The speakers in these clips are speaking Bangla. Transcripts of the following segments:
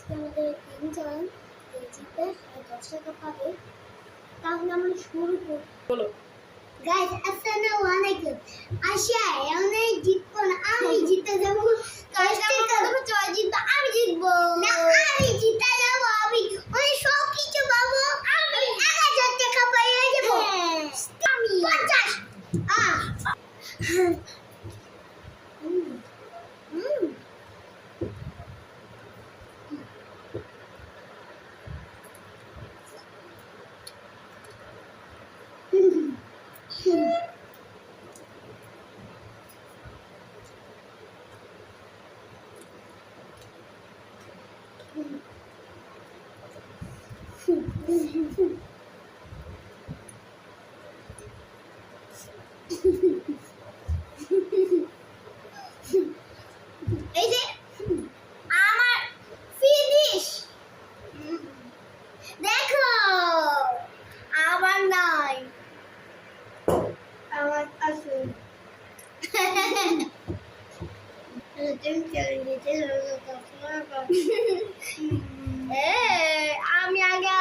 আজকে আমাদের তিনজন জিতবে 10 টাকা পাবে। তাহলে আমরা শুরু করি। বলো গাইস আসসালামু আলাইকুম। আশা আমি জিতবো না, আমি জিতে যাব। প্রথমে জয় জিতবো, আমি জিতবো না, আমি জিতে যাব। আমি সব কিছু পাবো। আমি 1000 টাকা পেয়ে যাব। আমি 50 এই যে আমার ফিনিশ দেখো, আমার নাই, আমার আছে। আমি আগে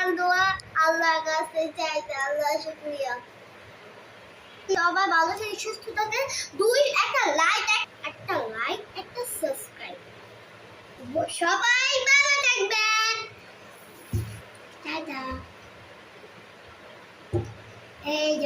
আল্লাহ কাছে চাইতে, আল্লাহ শুকরিয়া। সবাই ভালো থেকে সুস্থ থাকে। একটা লাইক একটা সাবস্ক্রাইব সবাই